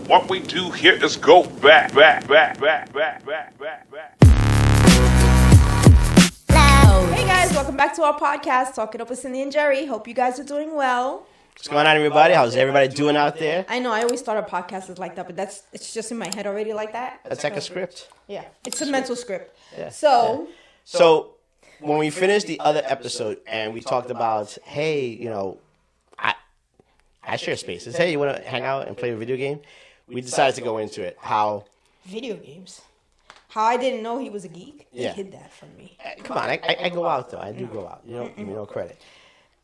What we do here is go back. Hey guys, welcome back to our podcast, Talking Up with Cindy and Jerry. Hope you guys are doing well. What's going on, everybody? How's everybody doing out there? I know I always start a podcast as like that, but it's just in my head already like that. That's like a script. Yeah, it's a mental script. Yeah. So When we finished the other episode and we talked about, hey, you know, I share spaces. Hey, you want to hang out and play a video game? We decided to go into it. How video games. How I didn't know he was a geek. Yeah. He hid that from me. Come on, I go out though. I do go out. You don't give me no credit.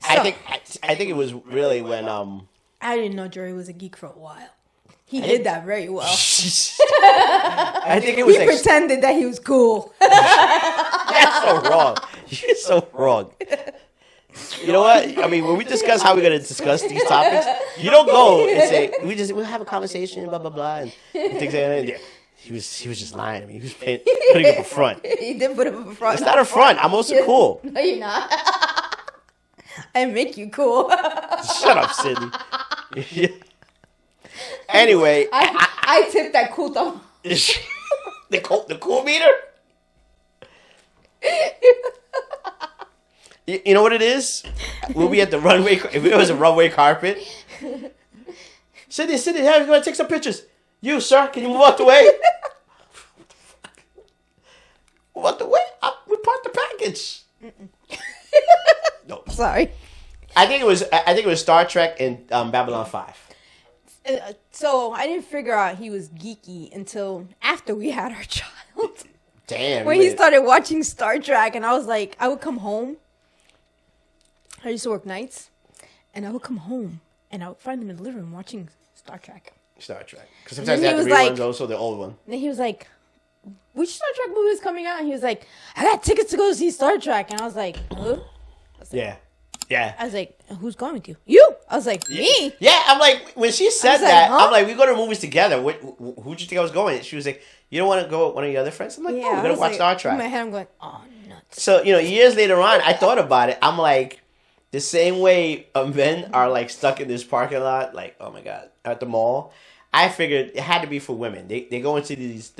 So, I think it was really when I didn't know Jerry was a geek for a while. He did that very well. I think it was He pretended that he was cool. That's so wrong. You're so wrong. You know what? I mean, when we discuss how we're gonna discuss these topics, you don't go and say we'll have a conversation, blah blah blah, and things like that. He was just lying to me. He was putting up a front. He did put up a front. It's not a front. I'm also cool. No, you're not. I make you cool. Shut up, Sydney. Anyway, I tipped that cool thumb. the cool meter. You know what it is? We'll be at the runway. If it was a runway carpet. Sydney, hey, we're gonna take some pictures. You, sir, can you move out the way? Move out the way? We parked the package. No, Sorry. I think it was Star Trek and Babylon 5. So I didn't figure out he was geeky until after we had our child. Damn. When he started watching Star Trek, and I was like, I would come home. I used to work nights, and I would come home, and I would find him in the living room watching Star Trek. Because sometimes they he have the was reruns, like- also the old one. And then he was like, which Star Trek movie is coming out? And he was like, I got tickets to go see Star Trek. And I was like, huh? Yeah. I was like, who's going with you? You? I was like, me? Yeah, I'm like, when she said like, that, huh? I'm like, we go to movies together. Who'd you think I was going? She was like, you don't want to go with one of your other friends? I'm like, no, I we're going was to watch like, Star in Trek. my head, I'm going, oh, nuts. So, years later on, I thought about it. I'm like, the same way men are like stuck in this parking lot, like, oh my God, at the mall. I figured it had to be for women. They go into these,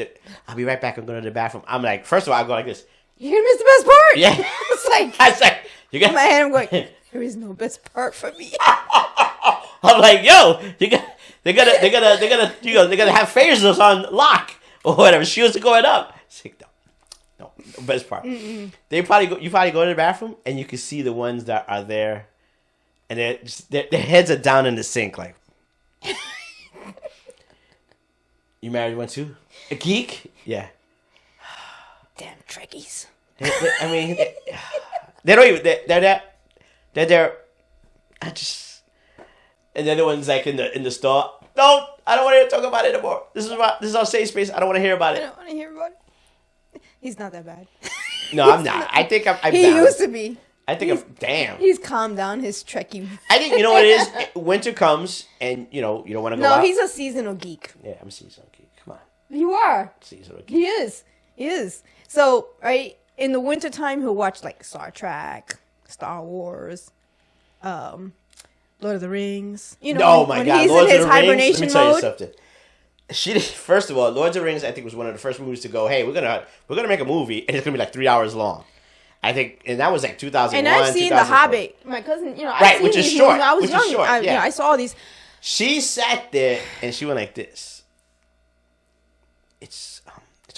I'll be right back, I'm going to the bathroom. I'm like, first of all, I go like this. You're going to miss the best part. Yeah. It's like, I was like, you got in my head, I'm going, there is no best part for me. I'm like, yo, they're gonna have phasers on lock or whatever. Shields are going up. It's like, no, best part. You probably go to the bathroom and you can see the ones that are there, and their heads are down in the sink. Like, you married one too? A geek? Yeah. Damn Trekkies. I mean, they don't even. They're there. I just. And the other one's like in the store. No, I don't want to talk about it anymore. This is our safe space. I don't want to hear about I it. don't want to hear about it. He's not that bad. No, I'm not. I think I'm He down. used to be. I think I'm damn. He's calmed down his Trekkie. I think you know what it is. Winter comes, and you don't want to go out. No, he's a seasonal geek. Yeah, I'm a seasonal geek. Come on, You are. seasonal geek. He is. So, right, in the wintertime, he'll watch, like, Star Trek, Star Wars, Lord of the Rings. You know, Oh my when God, he's Lord in of his the Rings. Let hibernation me tell you mode. something. First of all, Lords of the Rings, I think, was one of the first movies to go, hey, we're gonna make a movie, and it's gonna be like 3 hours long. I think, and that was like 2001. And I've seen The 2004. Hobbit. My cousin, I've Right, seen which is these short, movies when I was which is young. short, yeah. I saw these. She sat there and she went like this. It's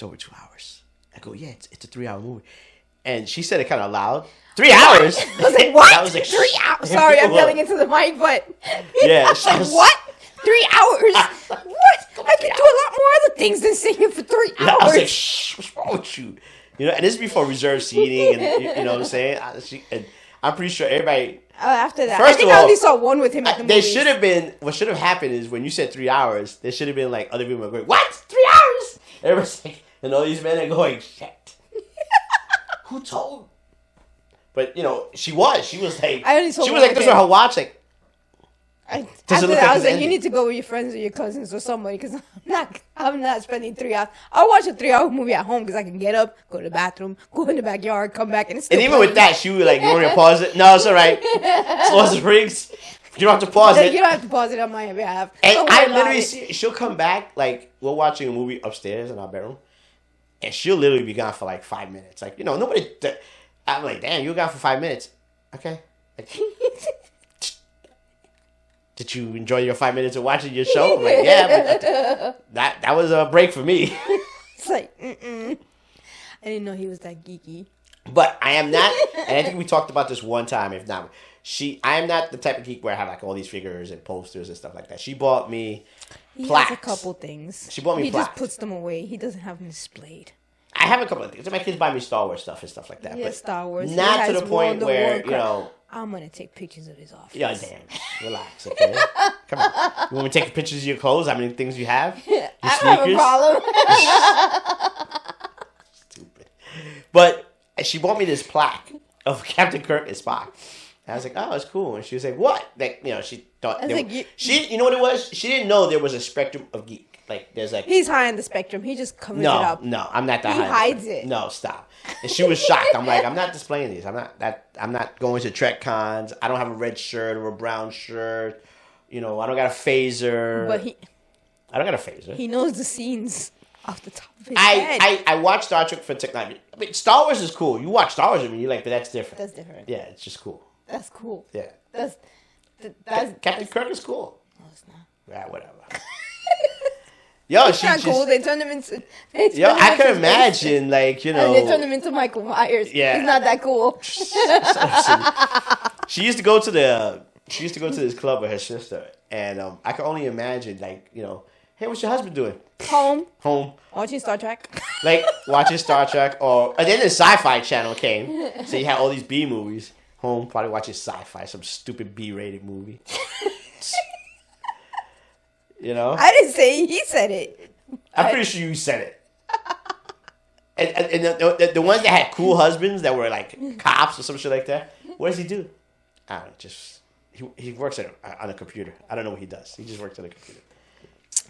over 2 hours. I go, yeah, it's a 3 hour movie. And she said it kind of loud. 3 hours? I was like, what? I was like, 3 hours? Sorry, I'm yelling into the mic, but... Yeah, I was like, what? 3 hours? What? I can do a lot more other things than sit here for 3 hours. I was like, shh, what's wrong with you? And this is before reserved seating, and you know what I'm saying? And I'm pretty sure everybody... After that, First I think of I all, only saw one with him at the They movies. should have been... What should have happened is when you said 3 hours, there should have been like other people were going, what? 3 hours? Everybody's like... And all these men are going, shit. Who told? But, she was like... I only saw she was one like with this him. with her watch, like... After look that, like I was it's like, you ending? need to go with your friends or your cousins or somebody because I'm not spending 3 hours. I'll watch a 3 hour movie at home because I can get up, go to the bathroom, go in the backyard, come back, and it's still And even playing. with that, she was like, you want me to pause it? No, it's all right. It's Lord of the Rings. You don't have to pause it. You don't have to pause it on my behalf. And Don't I worry about literally it. see, she'll come back, like, we're watching a movie upstairs in our bedroom, and she'll literally be gone for like 5 minutes. Like, nobody, I'm like, damn, you were gone for 5 minutes. Okay. Like, did you enjoy your 5 minutes of watching your show? I'm like, yeah, but that was a break for me. It's like, I didn't know he was that geeky. But I am not, and I think we talked about this one time, if not, I am not the type of geek where I have like all these figures and posters and stuff like that. She bought me plaques. Has a couple things. She bought me plaques. He just puts them away. He doesn't have them displayed. I have a couple of things. My kids buy me Star Wars stuff and stuff like that. Yeah, but Star Wars. Not to the point where, I'm going to take pictures of his office. Yeah, damn. Relax, okay? Come on. You want me to take pictures of your clothes? How many things you have? Your I don't have a problem. Stupid. But she bought me this plaque of Captain Kirk and Spock. And I was like, oh, it's cool. And she was like, what? Like, she thought... you know what it was? She didn't know there was a spectrum of geek. Like, there's like... He's high on the spectrum. He just covers it up. No, I'm not that high. He hides it. No, stop. And she was shocked. I'm like, I'm not displaying these. I'm not going to Trek cons. I don't have a red shirt or a brown shirt. I don't got a phaser. But I don't got a phaser. He knows the scenes off the top of his head. I watch Star Trek for technology. I mean, Star Wars is cool. You watch Star Wars with me, you're like, but that's different. That's different. Yeah, it's just cool. That's cool. Yeah. Captain Kirk is cool. No, it's not. Yeah, whatever. Yo, it's not cool. They turned him into. I can imagine, like, And they turned him into Michael Myers. Yeah, he's not that cool. She used to go to this club with her sister, and I can only imagine, like, hey, what's your husband doing? Home. Watching Star Trek. Like watching Star Trek, and then the Sci-Fi channel came, so you had all these B movies. Home, probably watching Sci-Fi, some stupid B-rated movie. I didn't say it. He said it. I'm pretty sure you said it. And the ones that had cool husbands that were like cops or some shit like that. What does he do? I don't know. Just he works on a computer. I don't know what he does. He just works on a computer.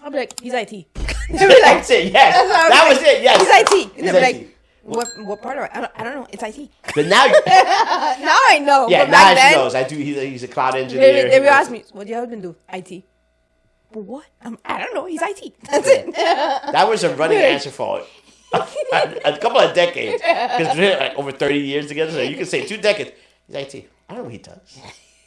I'll be like, he's IT. That's it. Yes, that was it. Yes, he's IT. He's IT. like, what part of it? I don't know. It's IT. But now, now I know. Yeah, but now back she knows. I do. He's a cloud engineer. They will ask me, what do your husband do? IT. But what? I don't know. He's IT. That's it. That was a running answer for a couple of decades. Because we're like over 30 years together, so you can say 2 decades. He's IT. I don't know what he does.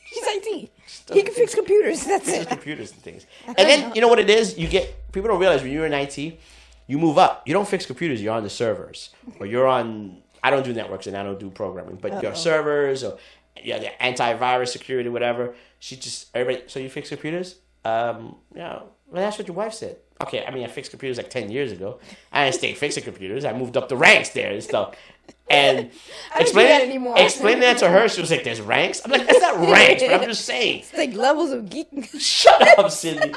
He's IT. He can fix computers. That's it. Computers and things. And then, you know what it is? People don't realize when you're in IT, you move up. You don't fix computers. You're on the servers. Or you're on, I don't do networks and I don't do programming, but your servers or the antivirus security, whatever. So you fix computers? Well, that's what your wife said. Okay, I fixed computers like 10 years ago. I didn't stay fixing computers. I moved up the ranks there and stuff. And explain that to her. She was like, there's ranks? I'm like, that's not ranks, but I'm just saying. It's like levels of geek. Shut up, Cindy.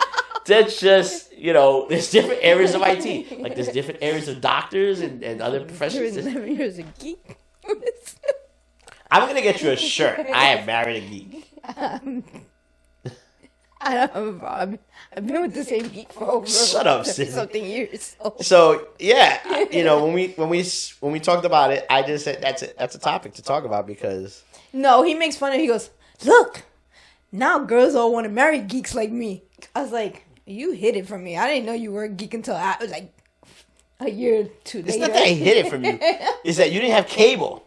That's just, there's different areas of IT. Like, there's different areas of doctors and other professions. There's a geek. I'm going to get you a shirt. I am married a geek. I don't have a problem. I've been with the same geek for over something years. So yeah, when we talked about it, I just said that's a topic to talk about because no, he makes fun of it. He goes, look, now girls all want to marry geeks like me. I was like, you hid it from me. I didn't know you were a geek until I was like a year or two later. It's not that I hid it from you. It's that you didn't have cable.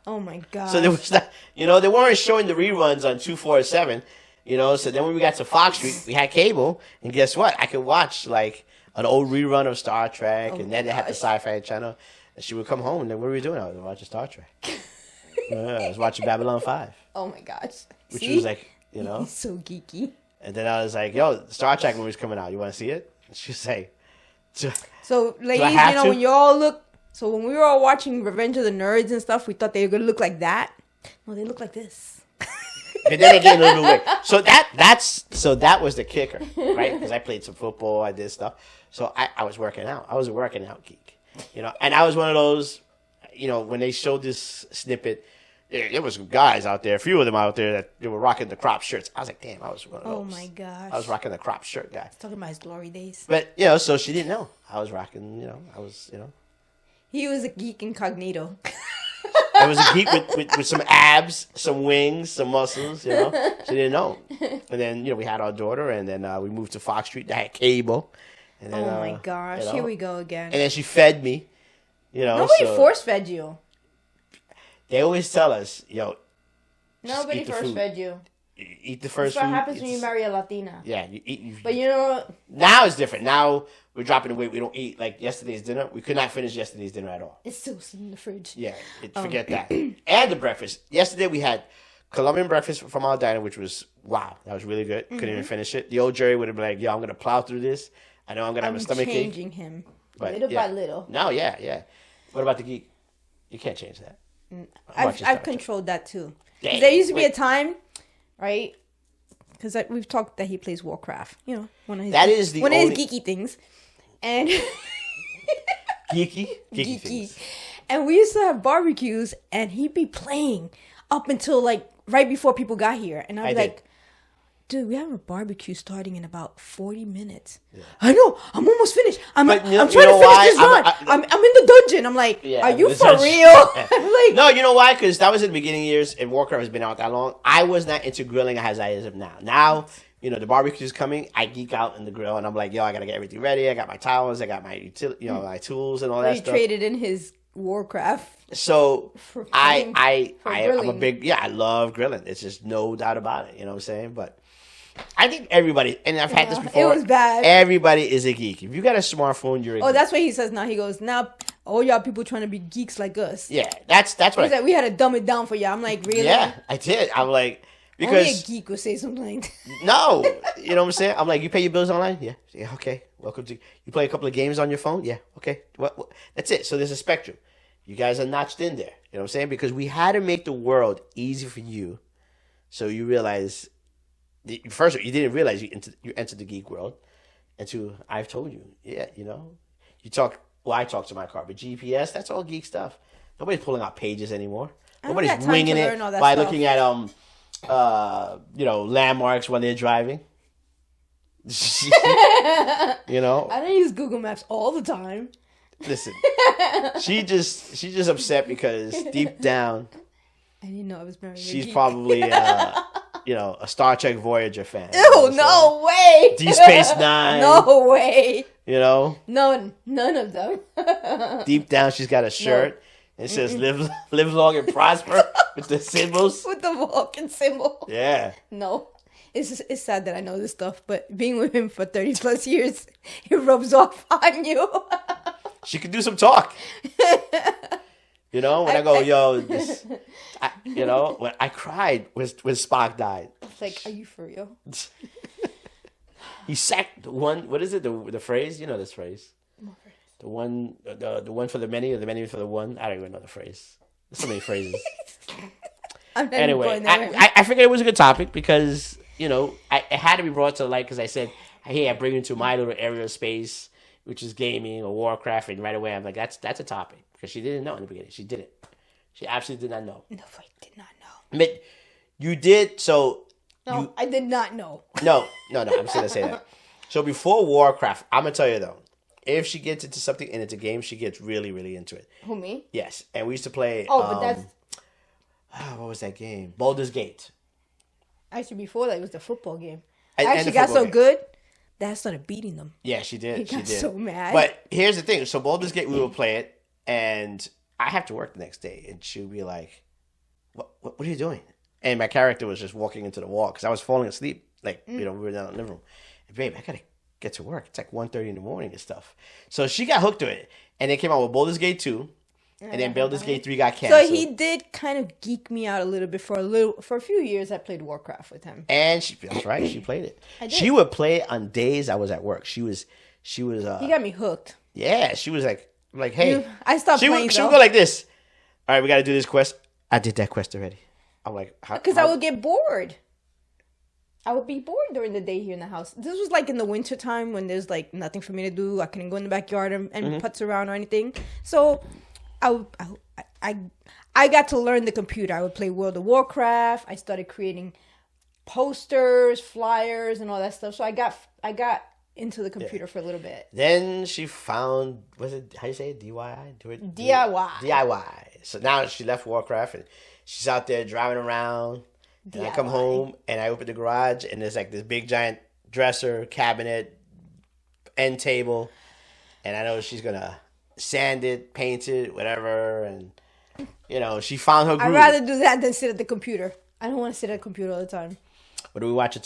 Oh my god. So there was that. They weren't showing the reruns on 247. So then when we got to Fox Street, we had cable, and guess what? I could watch like an old rerun of Star Trek, and then they had the Sci-Fi channel. And she would come home, and then what were we doing? I was watching Star Trek. I was watching Babylon 5. Oh my gosh! Which was like, he's so geeky. And then I was like, "Yo, Star Trek movie's coming out. You want to see it?" And she was like, "So, ladies, when you all look, so when we were all watching Revenge of the Nerds and stuff, we thought they were gonna look like that. No, they look like this." And then it get a little bit weird. So that was the kicker, right? Because I played some football, I did stuff. So I was working out. I was a working out geek, And I was one of those, when they showed this snippet, there was guys out there, a few of them out there that they were rocking the crop shirts. I was like, damn, I was one of those. Oh my gosh! I was rocking the crop shirt guy. Talking about his glory days. But so she didn't know I was rocking. I was. He was a geek incognito. It was a geek with some abs, some wings, some muscles, you know. She didn't know. And then, we had our daughter, and then we moved to Fox Street. They had cable. And then, Oh my gosh, here we go again. And then she fed me, Nobody force fed you. They always tell us, Nobody force fed you. Eat the first That's food. what happens when you marry a Latina. Yeah, you eat. But you know what? Now it's different. Now we're dropping the weight. We don't eat like yesterday's dinner. We could not finish yesterday's dinner at all. It's still in the fridge. Yeah, forget that. And the breakfast. Yesterday we had Colombian breakfast from our diner, which was, wow, that was really good. Couldn't even finish it. The old Jerry would have been like, yo, I'm going to plow through this. I know I'm going to have a stomach ache. I'm changing him. But, little by little. No, yeah. What about the geek? You can't change that. I've controlled that too. Dang, there used to be a time, right? Because we've talked that he plays Warcraft. One of his geeky things. And geeky things. And we used to have barbecues, and he'd be playing up until like right before people got here, and I'd be like, dude, we have a barbecue starting in about 40 minutes. Yeah. I know. I'm almost finished. I'm trying to finish this run. I'm in the dungeon. I'm like, are you for real? Like, no, you know why? Because that was in the beginning years, and Warcraft has been out that long. I was not into grilling as I am now. Now, the barbecue's coming. I geek out in the grill, and I'm like, yo, I got to get everything ready. I got my towels. I got my my tools and all that stuff. He traded in his Warcraft. So I'm a big, I love grilling. It's just no doubt about it. You know what I'm saying? But I think everybody, and I've had this before. It was bad. Everybody is a geek. If you got a smartphone, you're a geek. That's what he says now. He goes, now all y'all people trying to be geeks like us. Yeah, that's what He's like, we had to dumb it down for y'all. I'm like, really? Yeah, I did. I'm like, because only a geek would say something like that. No, you know what I'm saying? I'm like, you pay your bills online? Yeah, okay. Welcome to. You play a couple of games on your phone? Yeah, okay. What? That's it. So there's a spectrum. You guys are notched in there. You know what I'm saying? Because we had to make the world easy for you, so you realize. First, you didn't realize you entered the geek world, and two, I've told you, you talk. Well, I talk to my car, but GPS, that's all geek stuff. Nobody's pulling out pages anymore. Nobody's winging it by looking at landmarks when they're driving. I don't use Google Maps all the time. Listen, she's just upset because deep down, I didn't know I was married. She's probably a Star Trek Voyager fan. Ew, no way. Deep Space Nine. No way. No, none of them. Deep down, she's got a shirt. It says "Live long and prosper" with the symbols. With the walking symbol. Yeah. No. It's sad that I know this stuff, but being with him for 30 plus years, it rubs off on you. She could do some talk. When I go, when I cried when Spock died. It's like, are you for real? He sacked one. What is it? The phrase? You know this phrase. The one for the many, or the many for the one. I don't even know the phrase. There's so many phrases. Anyway, I figured it was a good topic because it had to be brought to light because I said, hey, I bring you into my little area of space, which is gaming or Warcraft, and right away I'm like, that's a topic because she didn't know in the beginning. She didn't. She absolutely did not know. No, I did not know. But you did, so... No, I did not know. No, I'm just going to say that. So before Warcraft, I'm going to tell you, though, if she gets into something and it's a game, she gets really, really into it. Who, me? Yes, and we used to play... but that's... what was that game? Baldur's Gate. Actually, before that, it was the football game. I actually got so good that I started beating them. Yeah, she did. She got so mad. But here's the thing. So Baldur's Gate, we would play it, and I have to work the next day, and she would be like, what are you doing? And my character was just walking into the wall because I was falling asleep. We were down in the living room. And, babe, I got to get to work. It's like 1:30 in the morning and stuff. So she got hooked to it. And they came out with Baldur's Gate 2. And then Baldur's Gate 3 got canceled. So he did kind of geek me out a little bit for a few years. I played Warcraft with him. And that's right. She played it. She would play it on days I was at work. She was. He got me hooked. Yeah, she was like, hey. I stopped playing. She would go like this. All right, we got to do this quest. I did that quest already. I'm like, because I would get bored. I would be bored during the day here in the house. This was like in the winter time when there's like nothing for me to do. I couldn't go in the backyard and putz around or anything. So I got to learn the computer. I would play World of Warcraft. I started creating posters, flyers, and all that stuff. So I got into the computer for a little bit. Then she found, was it, how you say it? DIY? DIY. DIY. So now she left Warcraft and she's out there driving around. And I come home and I open the garage and there's like this big giant dresser, cabinet, end table. And I know she's going to sand it, paint it, whatever. And, you know, she found her groove. I'd rather do that than sit at the computer. I don't want to sit at the computer all the time. What do we watch?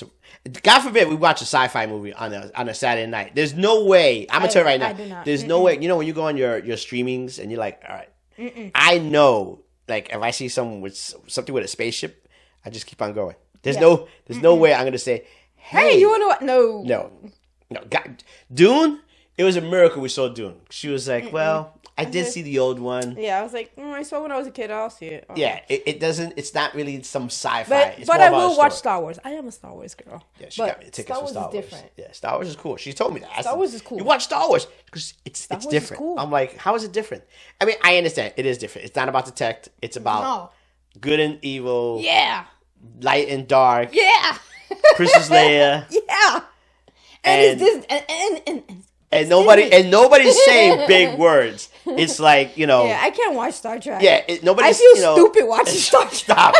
God forbid we watch a sci-fi movie on a Saturday night. There's no way. I'm going to tell you right now. I do not. There's no way. You know when you go on your streamings and you're like, all right. I know, like, if I see something with a spaceship, I just keep on going. There's no way I'm going to say, hey, you want to watch? No. God, Dune, it was a miracle we saw Dune. She was like, well, I did see the old one. Yeah, I was like, I saw when I was a kid. I'll see it. Yeah, it doesn't. It's not really some sci-fi. But I will watch Star Wars. I am a Star Wars girl. Yeah, she got me the tickets for Star Wars. Different. Yeah, Star Wars is cool. She told me that. Star Wars is cool. You watch Star Wars because it's different. Is cool. I'm like, how is it different? I mean, I understand it is different. It's not about the tech. It's about good and evil. Yeah. Light and dark. Yeah. Princess Leia. Yeah. And it's this and nobody's saying big words. It's like, you know. Yeah, I can't watch Star Trek. Yeah, nobody's. I feel stupid watching Star Trek. Stop!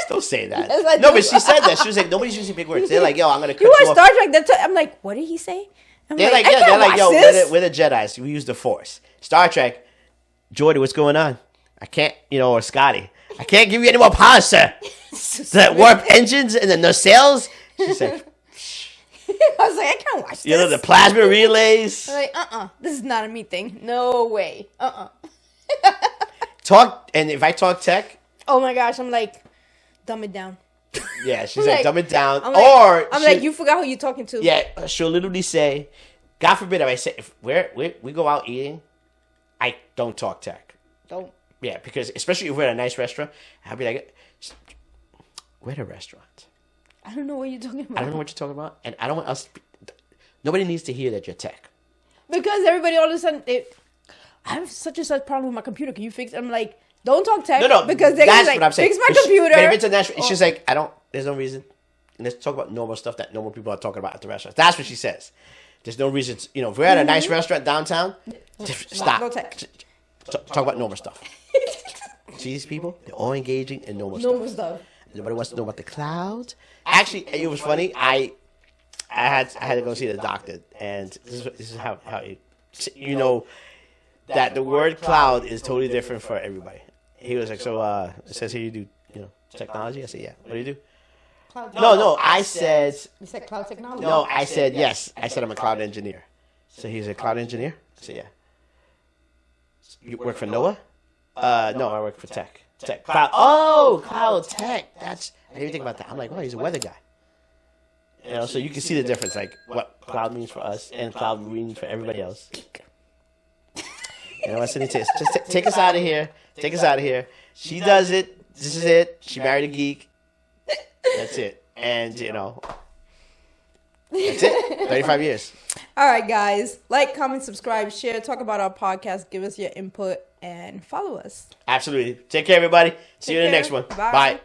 Don't say that. Yes, no, but she said that. She was like, nobody's using big words. They're like, yo, I'm gonna cut you you watch off. Star Trek. I'm like, what did he say? They're like, yo, we're the Jedi's. We use the Force. Star Trek. Jordy, what's going on? I can't, or Scotty. I can't give you any more power, sir. The warp engines and the nacelles. She said. I was like, I can't watch this. The plasma relays. I'm like, this is not a me thing. No way. Talk, and if I talk tech. Oh my gosh, I'm like, dumb it down. Yeah, she's like, dumb it down. I'm like, you forgot who you're talking to. Yeah, she'll literally say, God forbid if I say, if we go out eating, I don't talk tech. Don't. Yeah, because especially if we're at a nice restaurant, I'll be like, we're at a restaurant. I don't know what you're talking about. I don't know what you're talking about, and I don't want us. Nobody needs to hear that you're tech. Because everybody all of a sudden, I have such problem with my computer. Can you fix it? I'm like, don't talk tech. No, because they're that's like, what I'm saying. Fix my computer. But if it's a national, she's like, there's no reason. And let's talk about normal stuff that normal people are talking about at the restaurant. That's what she says. There's no reason. If we're at a nice restaurant downtown, stop. No tech. Talk about normal stuff. See these people? They're all engaging in normal stuff. Nobody wants to know about the clouds. Actually, it was funny. I had to go see the doctor, and this is how that the word cloud is totally different for everybody. He was like, so it says here you do technology. I said, yeah. What do you do? Cloud No. I said. You said cloud technology. No, I said yes. I said I'm a cloud engineer. So he's a cloud engineer. I said, yeah. You work for NOAA? No, I work for tech. Cloud. Oh, cloud tech. I didn't even think about that. I'm like, well, he's a weather guy. So you can see the difference, like what cloud means for us and cloud means for everybody else. What's in it? Just take us out of here. Take us out of here. She does it. This is it. She married a geek. That's it. And that's it. 35 years. All right, guys. Like, comment, subscribe, share, talk about our podcast, give us your input, and follow us. Absolutely. Take care, everybody. See you in the next one. Bye. Bye.